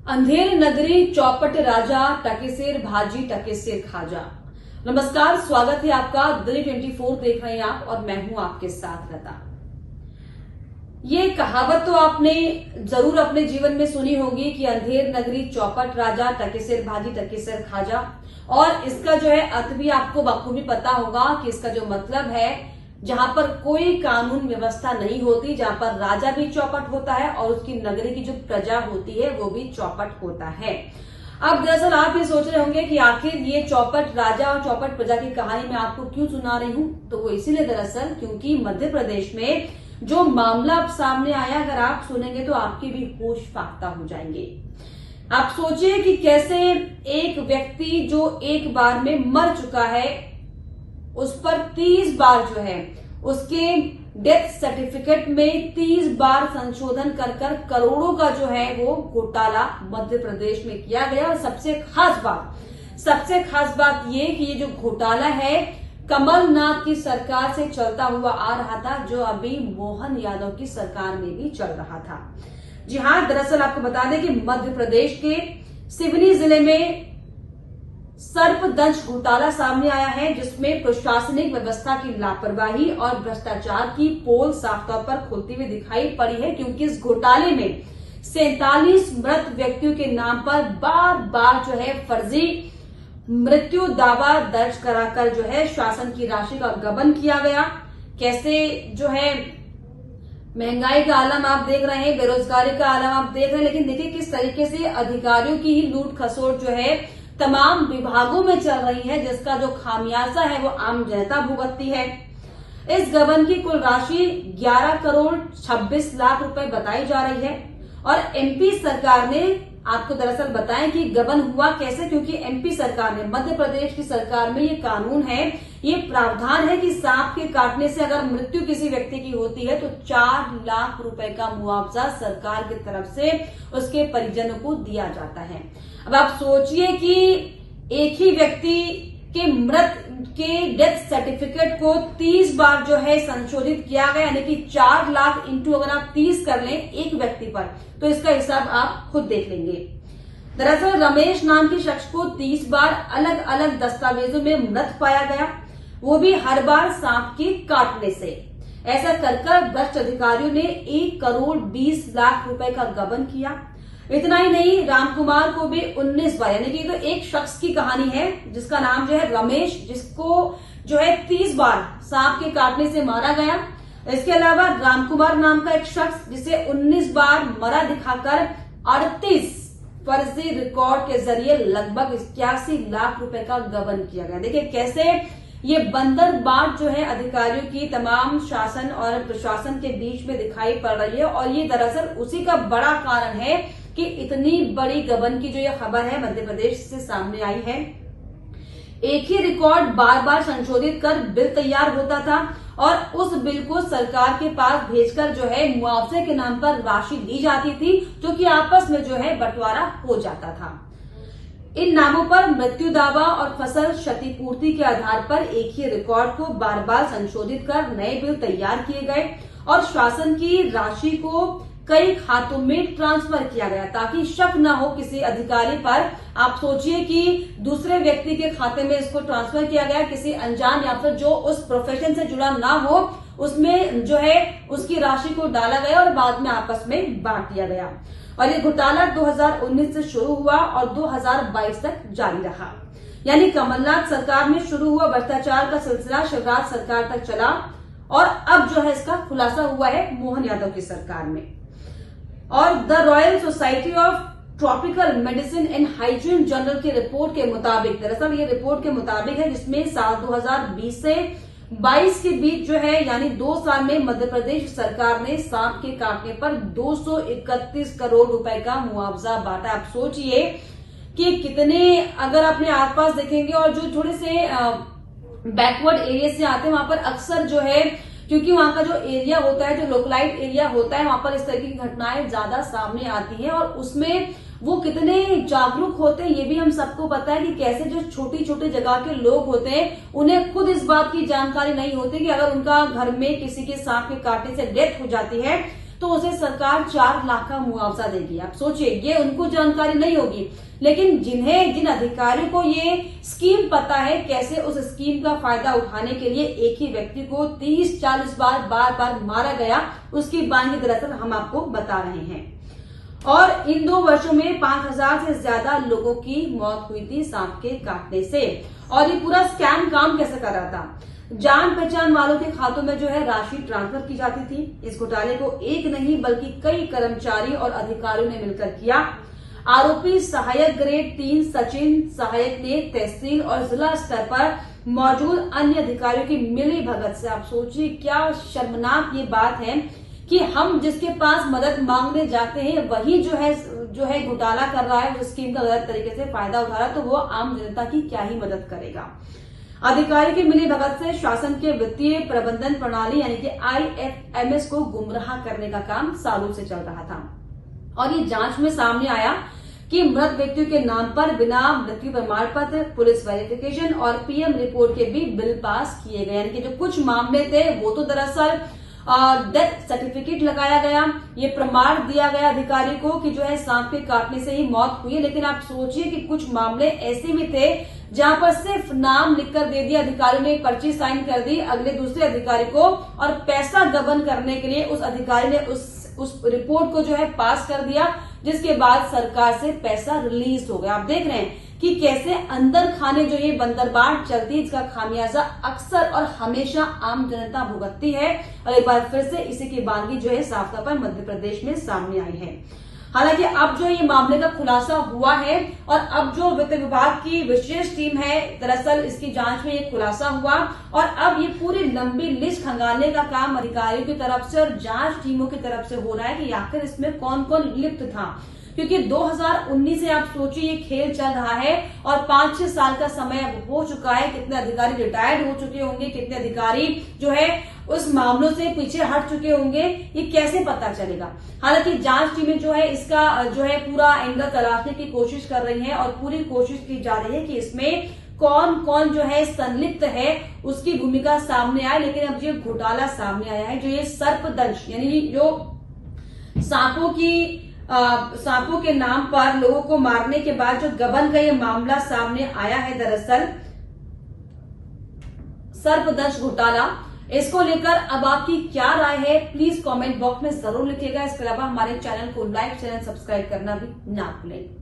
अंधेर नगरी चौपट राजा टकेसेर भाजी टकेसेर खाजा। नमस्कार, स्वागत है आपका। दिल्ली 24 देख रहे हैं आप और मैं हूं आपके साथ लता। ये कहावत तो आपने जरूर अपने जीवन में सुनी होगी कि अंधेर नगरी चौपट राजा टकेसेर भाजी टकेसेर खाजा, और इसका जो है अर्थ भी आपको बखूबी पता होगा कि इसका जो मतलब है, जहां पर कोई कानून व्यवस्था नहीं होती, जहां पर राजा भी चौपट होता है और उसकी नगरी की जो प्रजा होती है वो भी चौपट होता है। अब दरअसल आप ये सोच रहे होंगे कि आखिर ये चौपट राजा और चौपट प्रजा की कहानी मैं आपको क्यों सुना रही हूं, तो वो इसीलिए दरअसल क्योंकि मध्य प्रदेश में जो मामला अब सामने आया, अगर आप सुनेंगे तो आपके भी होश फाख्ता हो जाएंगे। आप सोचिए कि कैसे एक व्यक्ति जो एक बार में मर चुका है, उस पर 30 बार जो है उसके डेथ सर्टिफिकेट में 30 बार संशोधन कर करोड़ों का जो है वो घोटाला मध्य प्रदेश में किया गया। और सबसे खास बात ये कि ये जो घोटाला है कमलनाथ की सरकार से चलता हुआ आ रहा था, जो अभी मोहन यादव की सरकार में भी चल रहा था। जी हां, दरअसल आपको बता दें कि मध्य प्रदेश के सिवनी जिले में सर्पदंश घोटाला सामने आया है, जिसमें प्रशासनिक व्यवस्था की लापरवाही और भ्रष्टाचार की पोल साफ तौर पर खुलती हुई दिखाई पड़ी है, क्योंकि इस घोटाले में 47 मृत व्यक्तियों के नाम पर बार बार जो है फर्जी मृत्यु दावा दर्ज कराकर जो है शासन की राशि का गबन किया गया। कैसे जो है महंगाई का आलम आप देख रहे हैं, बेरोजगारी का आलम आप देख रहे हैं, लेकिन देखिए किस तरीके से अधिकारियों की ही लूट खसोट जो है तमाम विभागों में चल रही है, जिसका जो खामियाजा है वो आम जनता भुगतती है। इस गबन की कुल राशि 11 करोड़ 26 लाख रुपए बताई जा रही है। और एमपी सरकार ने आपको दरअसल बताएं कि गबन हुआ कैसे, क्योंकि एमपी सरकार ने, मध्य प्रदेश की सरकार में ये कानून है, ये प्रावधान है कि सांप के काटने से अगर मृत्यु किसी व्यक्ति की होती है तो 4 लाख रुपए का मुआवजा सरकार की तरफ से उसके परिजनों को दिया जाता है। अब आप सोचिए कि एक ही व्यक्ति के मृत के डेथ सर्टिफिकेट को 30 बार जो है संशोधित किया गया, यानी कि 4 लाख इंटू अगर आप 30 कर लें एक व्यक्ति पर, तो इसका हिसाब आप खुद देख लेंगे। दरअसल रमेश नाम के शख्स को 30 बार अलग अलग दस्तावेजों में मृत पाया गया, वो भी हर बार सांप के काटने से। ऐसा कर भ्रष्ट अधिकारियों ने 1 करोड़ 20 लाख रुपए का गबन किया। इतना ही नहीं, रामकुमार को भी 19 बार, यानी कि तो एक शख्स की कहानी है जिसका नाम जो है रमेश, जिसको जो है 30 बार सांप के काटने से मारा गया। इसके अलावा रामकुमार नाम का एक शख्स जिसे 19 बार मरा दिखाकर 38 फर्जी रिकॉर्ड के जरिए लगभग 81 लाख रुपए का गबन किया गया। देखिए कैसे ये बंदर बाट जो है अधिकारियों की तमाम शासन और प्रशासन के बीच में दिखाई पड़ रही है, और ये दरअसल उसी का बड़ा कारण है कि इतनी बड़ी गबन की जो ये खबर है मध्य प्रदेश से सामने आई है। एक ही रिकॉर्ड बार बार संशोधित कर बिल तैयार होता था और उस बिल को सरकार के पास भेजकर जो है मुआवजे के नाम पर राशि दी जाती थी, जो कि आपस में जो है बंटवारा हो जाता था। इन नामों पर मृत्यु दावा और फसल क्षतिपूर्ति के आधार पर एक ही रिकॉर्ड को बार बार संशोधित कर नए बिल तैयार किए गए और शासन की राशि को कई खातों में ट्रांसफर किया गया, ताकि शक न हो किसी अधिकारी पर। आप सोचिए कि दूसरे व्यक्ति के खाते में इसको ट्रांसफर किया गया, किसी अनजान या फिर जो उस प्रोफेशन से जुड़ा ना हो उसमें जो है उसकी राशि को डाला गया और बाद में आपस में बांट दिया गया। और ये घोटाला 2019 से शुरू हुआ और 2022 तक जारी रहा। यानी कमलनाथ सरकार में शुरू हुआ भ्रष्टाचार का सिलसिला शिवराज सरकार तक चला और अब जो है इसका खुलासा हुआ है मोहन यादव की सरकार में। और the royal society of tropical medicine and hygiene journal की रिपोर्ट के मुताबिक, दरअसल ये रिपोर्ट के मुताबिक है, जिसमें साल 2020 से 22 के बीच जो है यानी 2 साल में मध्य प्रदेश सरकार ने सांप के काटने पर 231 करोड़ रुपए का मुआवजा बांटा। आप सोचिए कि कितने, अगर अपने आसपास देखेंगे और जो थोड़े से बैकवर्ड एरिया से आते हैं वहां पर अक्सर जो है, क्योंकि वहां का जो एरिया होता है, जो लोकलाइट एरिया होता है, वहां पर इस तरह की घटनाएं ज्यादा सामने आती हैं और उसमें वो कितने जागरूक होते हैं ये भी हम सबको पता है कि कैसे जो छोटी छोटी जगह के लोग होते हैं उन्हें खुद इस बात की जानकारी नहीं होती कि अगर उनका घर में किसी के सांप के काटने से डेथ हो जाती है तो उसे सरकार 4 लाख का मुआवजा देगी। आप सोचिए, ये उनको जानकारी नहीं होगी, लेकिन जिन अधिकारियों को ये स्कीम पता है, कैसे उस स्कीम का फायदा उठाने के लिए एक ही व्यक्ति को 30-40 बार बार मारा गया, उसकी बानी दरअसल हम आपको बता रहे हैं। और इन 2 वर्षों में 5000 से ज्यादा लोगों की मौत हुई थी सांप के काटने से। और ये पूरा स्कैम काम कैसे कर रहा था? जान पहचान वालों के खातों में जो है राशि ट्रांसफर की जाती थी। इस घोटाले को एक नहीं बल्कि कई कर्मचारी और अधिकारियों ने मिलकर किया। आरोपी सहायक ग्रेड 3 सचिन सहायक ने तहसील और जिला स्तर पर मौजूद अन्य अधिकारियों की मिली भगत से, आप सोचिए क्या शर्मनाक ये बात है कि हम जिसके पास मदद मांगने जाते हैं वही जो है घोटाला कर रहा है, उस स्कीम का गलत तरीके से फायदा उठा रहा है, तो वो आम जनता की क्या ही मदद करेगा। अधिकारी की मिली भगत से शासन के वित्तीय प्रबंधन प्रणाली यानी कि IFMS को गुमराह करने का काम सालों से चल रहा था। और ये जांच में सामने आया कि मृत व्यक्तियों के नाम पर बिना मृत्यु प्रमाण पत्र, पुलिस वेरिफिकेशन और PM रिपोर्ट के भी बिल पास किए गए। यानी कि जो कुछ मामले थे वो तो दरअसल डेथ सर्टिफिकेट लगाया गया, ये प्रमाण दिया गया अधिकारी को कि जो है सांप के काटने से ही मौत हुई है। लेकिन आप सोचिए कि कुछ मामले ऐसे भी थे जहां पर सिर्फ नाम लिखकर दे दिया, अधिकारियों ने पर्ची साइन कर दी अगले दूसरे अधिकारी को, और पैसा गबन करने के लिए उस अधिकारी ने उस रिपोर्ट को जो है पास कर दिया, जिसके बाद सरकार से पैसा रिलीज हो गया। आप देख रहे हैं कि कैसे अंदर खाने जो ये बंदरबाट चलती है, इसका खामियाजा अक्सर और हमेशा आम जनता भुगतती है। और एक बार फिर से इसी की बानगी जो है साफ तौर पर मध्य प्रदेश में सामने आई है। हालांकि अब जो ये मामले का खुलासा हुआ है और अब जो वित्त विभाग की विशेष टीम है, दरअसल इसकी जांच में ये खुलासा हुआ और अब ये पूरी लंबी लिस्ट खंगालने का काम अधिकारियों की तरफ से और जांच टीमों की तरफ से हो रहा है कि आखिर इसमें कौन कौन लिप्त था। क्योंकि 2019 से आप सोचिए ये खेल चल रहा है और 5-6 साल का समय अब हो चुका है। कितने अधिकारी रिटायर्ड हो चुके होंगे, कितने अधिकारी जो है उस मामलों से पीछे हट चुके होंगे, ये कैसे पता चलेगा। हालांकि जांच टीमें जो है इसका जो है पूरा एंगल तलाशने की कोशिश कर रही है और पूरी कोशिश की जा रही है कि इसमें कौन कौन जो है संलिप्त है, उसकी भूमिका सामने आए। लेकिन अब जो घोटाला सामने आया है, जो ये सर्पदंश यानी जो सांपों के नाम पर लोगों को मारने के बाद जो गबन का ये मामला सामने आया है, दरअसल सर्पदंश घोटाला, इसको लेकर अब आपकी क्या राय है प्लीज कमेंट बॉक्स में जरूर लिखिएगा। इसके अलावा हमारे चैनल को लाइक, चैनल सब्सक्राइब करना भी ना भूलें।